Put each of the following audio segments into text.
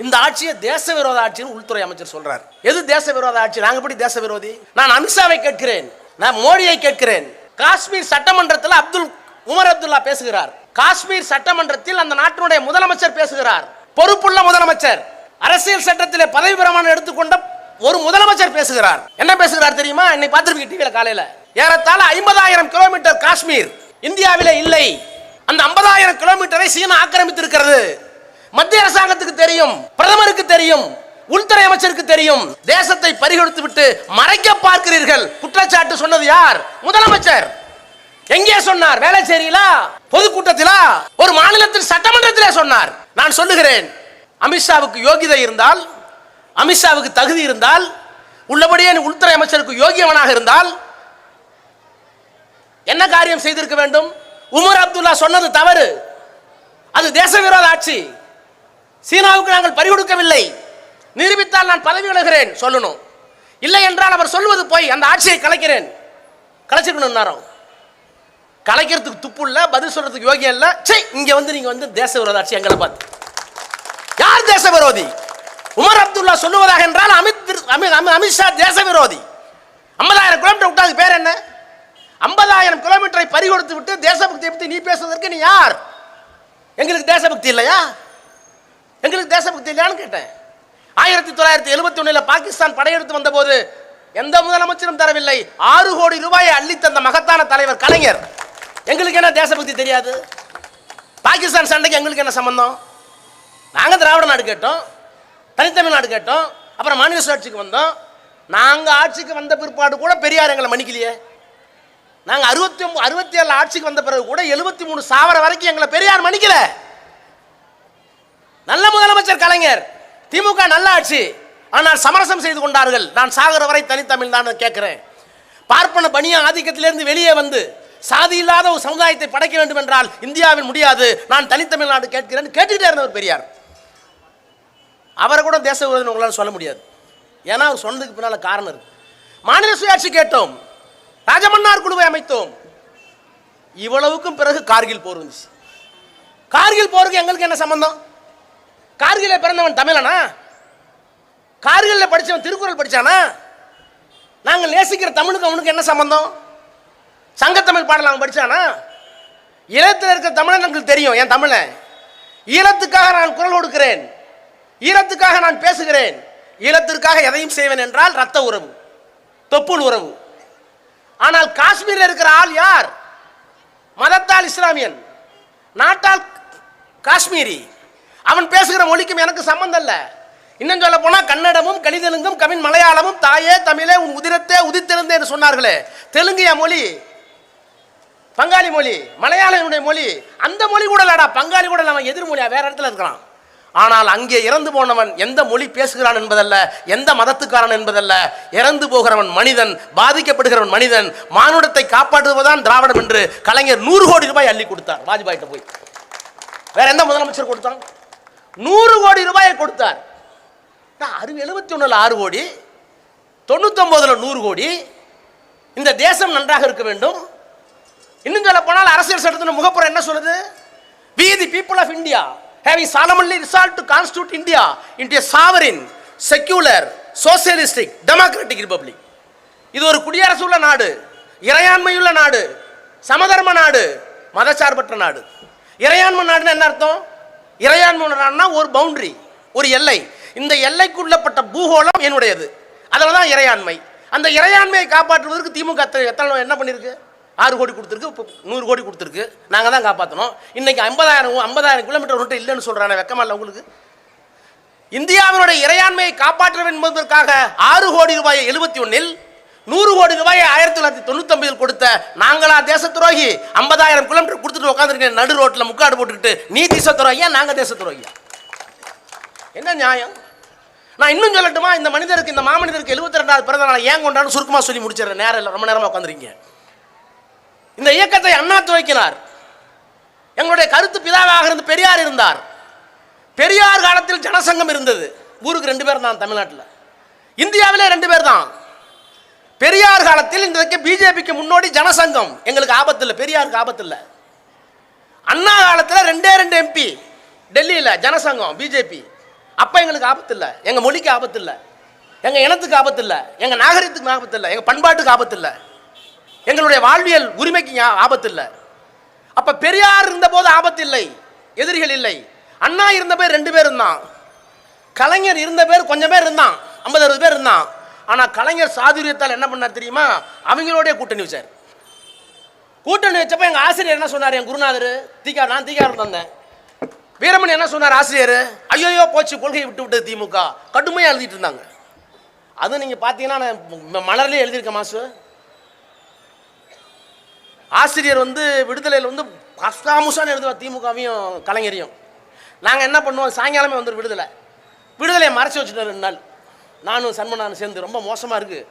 இந்த ஆட்சியை தேச விரோத ஆட்சின்னு உள்துறை அமைச்சர் சொல்றார். எது தேச விரோத ஆட்சி? நாங்க எப்படி தேச விரோதி? நான் அமித்ஷாவை கேட்கிறேன், நான் மோடியை கேட்கிறேன். காஷ்மீர் சட்டமன்றத்தில் உமர் அப்துல்லா பேசுகிறார். காஷ்மீர் சட்டமன்றத்தில் அந்த நாட்டினுடைய முதலமைச்சர் பேசுகிறார். பொறுப்புள்ள முதலமைச்சர், அரசியல் சட்டத்திலே பதவி பிரமாணம் எடுத்துக்கொண்ட ஒரு முதலமைச்சர் பேசுகிறார். என்ன பேசுகிறார் தெரியுமா? இன்னைக்கு பார்த்திருப்பீங்க டிவில காலையில. ஏறத்தாழ 50,000 கிலோமீட்டர் காஷ்மீர் இந்தியாவிலே இல்லை. அந்த 50,000 கிலோமீட்டரை சீனா ஆக்கிரமித்திருக்கிறது. மத்திய அரசாங்கத்துக்கு தெரியும், பிரதமருக்கு தெரியும், உள்துறை அமைச்சருக்கு தெரியும். தேசத்தை பறிகொடுத்து விட்டு மறைக்க பார்க்கிறீர்கள். குற்றச்சாட்டு சொன்னது யார்? முதலமைச்சர். எங்கே சொன்னார்? வேளச்சேரியிலா, பொதுக்கூட்டத்திலா, ஒரு மாநிலத்தில் சட்டமன்றத்திலே சொன்னார். நான் சொல்லுகிறேன், அமித்ஷாவுக்கு யோகிதை இருந்தால், அமித்ஷாவுக்கு தகுதி இருந்தால், உள்ளபடியே உள்துறை அமைச்சருக்கு யோகியவனாக இருந்தால் என்ன காரியம் செய்திருக்க வேண்டும்? உமர் அப்துல்லா சொன்னது தவறு, அது தேச விரோத ஆட்சி, சீனாவுக்கு நாங்கள் பறிகொடுக்கவில்லை, நிரூபித்தால் நான் பதவி விலகிறேன் சொல்லணும். இல்லை என்றால் அவர் சொல்வது போய் அந்த ஆட்சியை கலைக்கிறேன். கலைச்சிருக்கணும். கலைக்கிறதுக்கு துப்பு இல்ல, பதில் சொல்றதுக்கு யோகியம் இல்ல. இங்க வந்து நீங்க வந்து தேச விரோத ஆட்சி எங்களை பார்த்து யார் தேச விரோதி? உமர் அப்துல்லா சொல்லுவதாக என்றால் அமித்ஷா தேச விரோதி. 50,000 கிலோமீட்டர் விட்டு அது பேர் என்ன? 50,000 கிலோமீட்டரை பறிகொடுத்து விட்டு தேசபக்தியை பற்றி நீ பேசுவதற்கு நீ யார்? எங்களுக்கு தேசபக்தி இல்லையா? எங்களுக்கு தேசபக்தி இல்லையான்னு கேட்டேன். 1971 பாகிஸ்தான் படையெடுத்து வந்த போது எந்த முதலமைச்சரும் தரவில்லை. 6 கோடி ரூபாயை அள்ளி தந்த மகத்தான தலைவர் கலைஞர். எங்களுக்கு என்ன தேசபக்தி தெரியாது? பாகிஸ்தான் சண்டைக்கு எங்களுக்கு என்ன சம்பந்தம்? நாங்க திராவிட நாடு கேட்டோம், தனித்தமிழ்நாடு கேட்டோம், அப்புறம் மாநில சுயாட்சிக்கு வந்தோம். நாங்க ஆட்சிக்கு வந்த பிற்பாடு கூட பெரியார் எங்களை மன்னிக்கலையே. நாங்க 67 ஆட்சிக்கு வந்த பிறகு கூட 73 சாவர வரைக்கும் எங்களை பெரியார் மன்னிக்கல. நல்ல முதலமைச்சர் கலைஞர், திமுக நல்ல ஆட்சி, ஆனால் சமரசம் செய்து கொண்டார்கள். நான் சாகர வரை தனித்தமிழ் தான் கேட்கிறேன். பார்ப்பன பணிய ஆதிக்கத்திலிருந்து வெளியே வந்து சாதி இல்லாத ஒரு சமுதாயத்தை படைக்க வேண்டும் என்றால் இந்தியாவில் முடியாது. நான் தனித்தமிழ்நாடு கேட்கிறேன் கேட்டுக்கிட்டே இருந்தவர் பெரியார். அவரை கூட தேச விரோதி உங்களால் சொல்ல முடியாது. ஏன்னா அவர் சொன்னதுக்கு பின்னால காரணம் இருக்கு. மாநில சுயாட்சி கேட்டோம், ராஜமன்னார் குழுவை அமைத்தோம். இவ்வளவுக்கும் பிறகு கார்கில் போர் வந்துச்சு. கார்கில் போருக்கு எங்களுக்கு என்ன சம்பந்தம்? கார்கில பிறந்தவன் தமிழனா? கார்கில்ல படிச்சவன் திருக்குறள் படிச்சானா? நாங்கள் நேசிக்கிற தமிழுக்கு அவனுக்கு என்ன சம்பந்தம்? சங்கத்தமிழ் பாடல் அவன் படிச்சானா? ஈழத்தில் இருக்கிற தமிழன் எங்களுக்கு தெரியும். என் தமிழன் ஈழத்துக்காக நான் குரல் கொடுக்கிறேன், ஈழத்துக்காக நான் பேசுகிறேன், ஈழத்திற்காக எதையும் செய்வேன் என்றால் ரத்த உறவு, தொப்புள் உறவு. ஆனால் காஷ்மீரில் இருக்கிற ஆள் யார்? மதத்தால் இஸ்லாமியன், நாட்டால் காஷ்மீரி. அவன் பேசுகிற மொழிக்கும் எனக்கு சம்பந்தம் இல்லை. இன்னும் சொல்ல போனா கன்னடமும் கணிதெலுங்கும் கவின் மலையாளமும் தாயே தமிழே உன் உதிரத்தே உதித்திருந்தே என்று சொன்னார்களே. தெலுங்கிய மொழி, பங்காளி மொழி, மலையாளனுடைய மொழி, அந்த மொழி கூட இல்லடா. பங்காளி கூட அவன் எதிர்மொழியா வேற இடத்துல இருக்கிறான். ஆனால் அங்கே இறந்து போனவன் எந்த மொழி பேசுகிறான் என்பதல்ல, எந்த மதத்துக்காரன் என்பதல்ல, இறந்து போகிறவன் மனிதன், பாதிக்கப்படுகிறவன் மனிதன். மானுடத்தை காப்பாற்றுவதுதான் திராவிடம் என்று கலைஞர் 100 கோடி ரூபாய் அள்ளி கொடுத்தார் வாஜ்பாயிட்ட போய். வேற எந்த முதலமைச்சர் கொடுத்தான்? 100 கோடி ரூபாயை கொடுத்தார். 71 6 கோடி, 99 100 கோடி. இந்த தேசம் நன்றாக இருக்க வேண்டும். இன்னும் சொல்ல போனால் அரசியல் சட்டத்தின் முகப்புறம் என்ன சொல்லுது? We the people of India having solemnly resolved to constitute India into a sovereign, secular, socialistic, democratic republic. இது ஒரு குடியரசுள்ள நாடு, இறையாண்மையுள்ள நாடு, சமதர்ம நாடு, மதச்சார்பற்ற நாடு. இறையாண்மை நாடுன்னு என்ன அர்த்தம்? இறையாண்மை நாடுனா ஒரு பவுண்டரி, ஒரு எல்லை. இந்த எல்லைக்குள்ளப்பட்ட பூகோளம் என்னுடையது, அதில் தான் இறையாண்மை. அந்த இறையாண்மையை காப்பாற்றுவதற்கு திமுக எத்தனை என்ன பண்ணியிருக்கு? 6 கோடி கொடுத்துருக்கு, 100 கோடி கொடுத்துருக்கு. நாங்கள் தான் காப்பாற்றணும். இன்னைக்கு 50,000 கிலோமீட்டர் மட்டும் இல்லைன்னு சொல்றாங்க. வெக்கமா இல்லை உங்களுக்கு? இந்தியாவினுடைய இறையாண்மையை காப்பாற்ற வேண்டும் என்பதற்காக 6 கோடி ரூபாயை 71 100 கோடி ரூபாயை 1999 கொடுத்த நாங்களா தேச துரோகி? 50,000 கிலோமீட்டர் கொடுத்துட்டு உட்காந்துருக்கேன் நடு ரோட்டில் முக்காடு போட்டுக்கிட்டு. நீ தேச துரோகியா, நாங்க தேச துரோகியா? என்ன நியாயம்? நான் இன்னும் சொல்லட்டுமா? இந்த மனிதருக்கு, இந்த மாமனிதருக்கு 72வது பிறந்த நாள் ஏன் கொண்டான்னு சுருக்கமா சொல்லி முடிச்சிடறேன். நேரம் இல்லை, ரொம்ப நேரமா உட்காந்துருக்கீங்க. இந்த இயக்கத்தை அண்ணா துவக்கினார். எங்களுடைய கருத்து பிதாவாக இருந்து பெரியார் இருந்தார். பெரியார் காலத்தில் ஜனசங்கம் இருந்தது. ஊருக்கு 2 பேர் தான் தமிழ்நாட்டில், இந்தியாவிலே 2 பேர் தான். பெரியார் காலத்தில் இன்றைக்கு பிஜேபிக்கு முன்னோடி ஜனசங்கம். எங்களுக்கு ஆபத்து இல்லை, பெரியாருக்கு ஆபத்து இல்லை. அண்ணா காலத்தில் 2 MP டெல்லியில் ஜனசங்கம் பிஜேபி. அப்போ எங்களுக்கு ஆபத்து இல்லை, எங்கள் மொழிக்கு ஆபத்து இல்லை, எங்கள் இனத்துக்கு ஆபத்து இல்லை, எங்கள் நாகரிகத்துக்கு ஆபத்து இல்லை, எங்கள் பண்பாட்டுக்கு ஆபத்து இல்லை, எங்களுடைய வாழ்வியல் உரிமைக்கு ஆபத்து இல்லை. அப்போ பெரியார் இருந்தபோது ஆபத்து இல்லை, எதிரிகள் இல்லை. அண்ணா இருந்த பேர் 2 பேர் இருந்தான், கலைஞர் இருந்த பேர் கொஞ்சம் பேர் இருந்தான், 50-60 பேர் இருந்தான். ஆனால் கலைஞர் சாதுரியத்தால் என்ன பண்ணார் தெரியுமா? அவங்களோடைய கூட்டணி வச்சார். கூட்டணி வச்சப்போ எங்கள் ஆசிரியர் என்ன சொன்னார்? என் குருநாதர் நான் தீகாரம் வந்தேன். வீரமணி என்ன சொன்னார் ஆசிரியர்? ஐயோ போச்சு, கொள்கையை விட்டு விட்டு திமுக கடுமையாக எழுதிட்டு இருந்தாங்க. அது நீங்கள் பார்த்தீங்கன்னா நான் மலர்லேயே எழுதியிருக்கேன் மாசு. ஆசிரியர் விடுதலையில் கஷ்டாமுசான்னு எழுதுவார் திமுகவையும் கலைஞரையும். நாங்கள் என்ன பண்ணுவோம், சாயங்காலமே வந்துடும் விடுதலையை மறைச்சி வச்சுட்டு 2 நாள் நானும் சண்முகநாதன் சேர்ந்து ரொம்ப மோசமாக இருக்குது.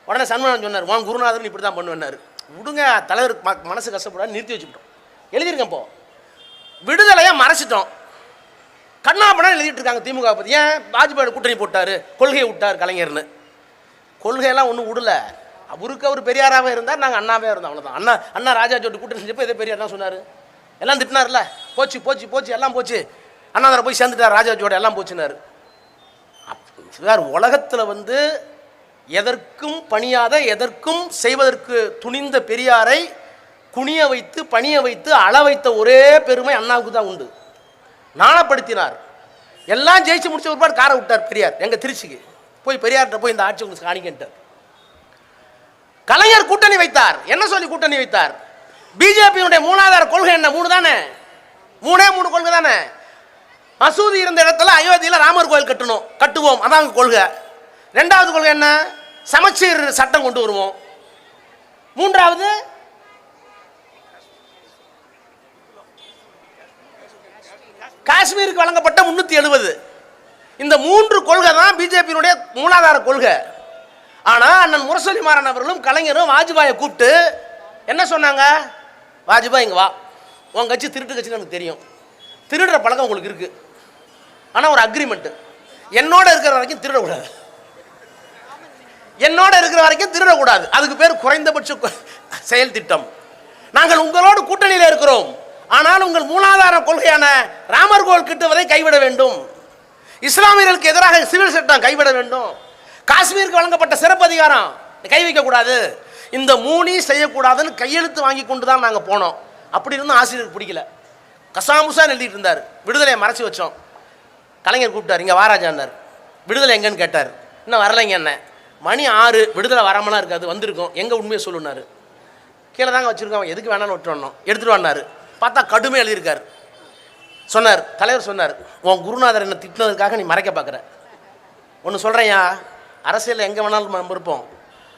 உடனே சண்முகநாதன் சொன்னார், உன் குருநாதன் இப்படி தான் பண்ணுவேன்னாரு. விடுங்க தலைவர் மனசு கஷ்டப்படாது, நிறுத்தி வச்சுக்கிட்டோம். எழுதியிருக்கேன். இப்போ விடுதலையை மறைச்சிட்டோம், கண்ணாப்பண்ணா எழுதிட்டு இருக்காங்க திமுக பற்றி. ஏன்? வாஜ்பாய் கூட்டணி போட்டார், கொள்கையை விட்டார் கலைஞர்னு. கொள்கையெல்லாம் ஒன்றும் விடல. அவருக்கு அவர் பெரியாராகவே இருந்தார், நாங்கள் அண்ணாவே இருந்தோம், அவ்வளோதான். அண்ணா ராஜா ஜோட்டு கூட்டணி செஞ்சப்போ இதே பெரியார் தான் சொன்னார். எல்லாம் திட்டினார்ல, போச்சு போச்சு போச்சு எல்லாம் போச்சு, அண்ணாதில் போய் சேர்ந்துட்டார், ராஜா ஜோட எல்லாம் போச்சுன்னாரு. உலகத்தில் எதற்கும் பணியாத, எதற்கும் செய்வதற்கு துணிந்த பெரியாரை குனிய வைத்து பணிய வைத்து அள வைத்த ஒரே பெருமை அண்ணாவுக்கு தான் உண்டு. நாணப்படுத்தினார். எல்லாம் ஜெயிச்சு முடிச்ச ஒருபாடு காரை விட்டார் பெரியார். எங்கள் திருச்சிக்கு போய் பெரியார்கிட்ட போய் இந்த ஆட்சி உங்களுக்கு காணிக்கிட்டார். கலைஞர் கூட்டணி வைத்தார். என்ன சொல்லி கூட்டணி வைத்தார்? பிஜேபியுடைய 3ஆதார கொள்கை என்ன? 3 தானே, 3 கொள்கை தானே. மசூதி இருந்த இடத்துல அயோத்தியில் ராமர் கோயில் கட்டுவோம், அதான் கொள்கை. 2வது கொள்கை என்ன? சமச்சீர் சட்டம் கொண்டு வருவோம். 3வது காஷ்மீருக்கு வழங்கப்பட்ட 370. இந்த 3 கொள்கை தான் பிஜேபியினுடைய 3ஆதார கொள்கை. ஆனால் அண்ணன் முரசொலி மாறன் அவர்களும் கலைஞரும் வாஜ்பாயை கூப்பிட்டு என்ன சொன்னாங்க? வாஜ்பாய் இங்கே வா, உன் கட்சி திருட்டு கட்சின்னு எனக்கு தெரியும், திருடுற பழக்கம் உங்களுக்கு இருக்குது, ஆனால் ஒரு அக்ரிமெண்ட்டு, என்னோட இருக்கிற வரைக்கும் திருடக்கூடாது, என்னோட இருக்கிற வரைக்கும் திருடக்கூடாது. அதுக்கு பேர் குறைந்தபட்ச செயல் திட்டம். நாங்கள் உங்களோடு கூட்டணியில் இருக்கிறோம், ஆனால் உங்கள் 3ஆதார கொள்கையான ராமர் கோயில் கட்டுவதை கைவிட வேண்டும், இஸ்லாமியர்களுக்கு எதிராக சிவில் சட்டம் கைவிட வேண்டும், காஷ்மீருக்கு வழங்கப்பட்ட சிறப்பு அதிகாரம் கை வைக்கக்கூடாது, இந்த 3 செய்யக்கூடாதுன்னு கையெழுத்து வாங்கி கொண்டு தான் நாங்கள் போனோம். அப்படி இருந்தும் ஆசிரியருக்கு பிடிக்கல, கசாமுசான்னு எழுதிட்டு இருந்தார். விடுதலையை மறைச்சி வச்சோம். கலைஞர் கூப்பிட்டார், இங்கே வாராஜான்னார். விடுதலை எங்கன்னு கேட்டார். இன்னும் வரலைங்க என்ன, மணி 6, விடுதலை வராமலாம் இருக்காது, வந்திருக்கோம், எங்கே உண்மையை சொல்லுனார். கீழே தாங்க வச்சுருக்கோம், எதுக்கு வேணாலும் விட்டுறணும், எடுத்துகிட்டு வந்தார். பார்த்தா கடுமையாக எழுதியிருக்கார். சொன்னார், தலைவர் சொன்னார், உன் குருநாதர் என்னை திட்டினதுக்காக நீ மறைக்க பார்க்குற. ஒன்று சொல்கிறேன்யா, அரசியலில் எங்கே வேணாலும் நம்ம இருப்போம்,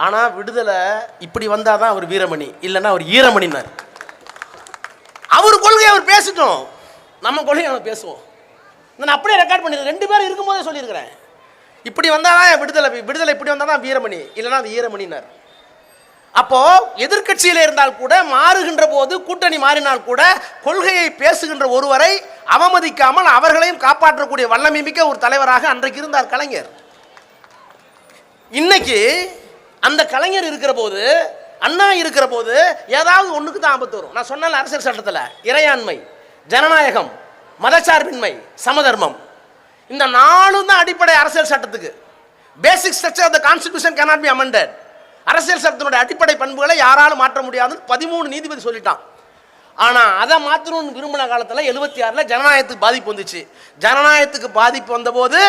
ஆனால் விடுதலை இப்படி வந்தால் தான் அவர் வீரமணி, இல்லைன்னா அவர் ஈரமணினார். அவர் கொள்கையை அவர் பேசிட்டோம், நம்ம கொள்கையை நம்ம பேசுவோம். நான் அப்படியே ரெக்கார்ட் பண்ணிடுறேன், 2 பேரும் இருக்கும்போதே சொல்லியிருக்கிறேன். இப்படி வந்தால் தான் விடுதலை இப்படி வந்தால் தான் வீரமணி, இல்லைன்னா அது ஈரமணினார். அப்போ எதிர்கட்சியில் இருந்தால் கூட, மாறுகின்ற போது கூட்டணி மாறினால் கூட, கொள்கையை பேசுகின்ற ஒருவரை அவமதிக்காமல் அவர்களையும் காப்பாற்றக்கூடிய வல்லமை மிக்க ஒரு தலைவராக அன்றைக்கு இருந்தார் கலைஞர். இன்னைக்கு அந்த கலைஞர் இருக்கிற போது, அண்ணா இருக்கிற போது ஏதாவது ஒன்றுக்கு தான் ஆபத்து வரும். நான் சொன்ன அரசியல் சட்டத்தில் இறையாண்மை, ஜனநாயகம், மதச்சார்பின்மை, சமதர்மம், இந்த 4 தான் அடிப்படை அரசியல் சட்டத்துக்கு. Basic structure of the constitution cannot be amended. அரசியல் சட்டத்தினுடைய அடிப்படை பண்புகளை யாராலும் மாற்ற முடியாதுன்னு 13 நீதிபதி சொல்லிட்டான். ஆனால் அதை மாற்றணும்னு விரும்பின காலத்தில் 76 ஜனநாயகத்துக்கு பாதிப்பு வந்துச்சு. ஜனநாயகத்துக்கு பாதிப்பு வந்தபோது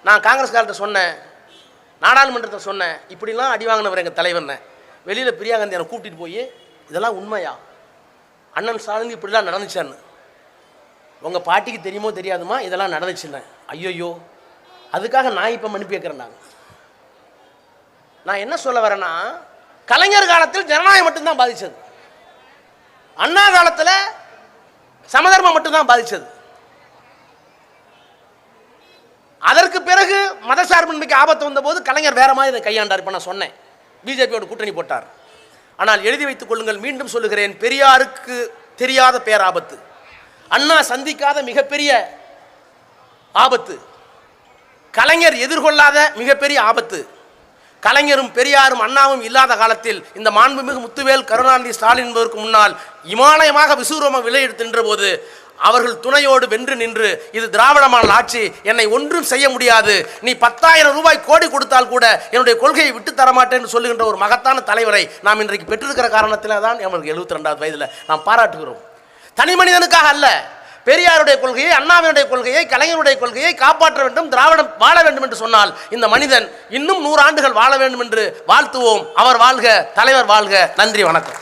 நான் காங்கிரஸ் காலத்தை சொன்னேன், நாடாளுமன்றத்தை சொன்னேன், இப்படிலாம் அடி வாங்கினவர் எங்கள் தலைவர்னு. வெளியில் பிரியா காந்தி என்னை கூப்பிட்டு போய், இதெல்லாம் உண்மையா, அண்ணன் ஸ்டாலின் இப்படிலாம் நடந்துச்சான்னு, உங்கள் பாட்டிக்கு தெரியுமோ தெரியாதுமா இதெல்லாம் நடந்துச்சுன்னு. ஐயோயோ, அதுக்காக நான் இப்போ மன்னிப்பு கேட்குறேன். நான் என்ன சொல்ல வரேன்னா, கலைஞர் காலத்தில் ஜனநாயகம் மட்டும்தான் பாதிச்சது, அண்ணா காலத்தில் சமதர்மம் மட்டும்தான் பாதிச்சது. அதற்கு பிறகு மதசார்பின்மைக்கு ஆபத்து வந்தபோது கலைஞர் வேற மாதிரி இதை கையாண்டார். இப்போ நான் சொன்னேன், பிஜேபியோட கூட்டணி போட்டார். ஆனால் எழுதி வைத்துக் கொள்ளுங்கள், மீண்டும் சொல்லுகிறேன், பெரியாருக்கு தெரியாத பேராபத்து, அண்ணா சந்திக்காத மிகப்பெரிய ஆபத்து, கலைஞர் எதிர்கொள்ளாத மிகப்பெரிய ஆபத்து. கலைஞரும் பெரியாரும் அண்ணாவும் இல்லாத காலத்தில் இந்த மாண்புமிகு முத்துவேல் கருணாநிதி ஸ்டாலின் என்பதற்கு முன்னால் இமாலயமாக விசூரமாக விலை எடுத்துன்ற போது அவர்கள் துணையோடு வென்று நின்று இது திராவிட மாடல் ஆட்சி, என்னை ஒன்றும் செய்ய முடியாது, நீ 10,000 ரூபாய் கோடி கொடுத்தால் கூட என்னுடைய கொள்கையை விட்டு தரமாட்டேன் என்று சொல்லுகின்ற ஒரு மகத்தான தலைவரை நாம் இன்றைக்கு பெற்றிருக்கிற காரணத்திலே தான் எங்களுக்கு 72வது வயதில் நாம் பாராட்டுகிறோம். தனி மனிதனுக்காக அல்ல, பெரியாருடைய கொள்கையை, அண்ணாவினுடைய கொள்கையை, கலைஞருடைய கொள்கையை காப்பாற்ற வேண்டும், திராவிடம் வாழ வேண்டும் என்று சொன்னால் இந்த மனிதன் இன்னும் 100 ஆண்டுகள் வாழ வேண்டும் என்று வாழ்த்துவோம். அவர் வாழ்க, தலைவர் வாழ்க. நன்றி, வணக்கம்.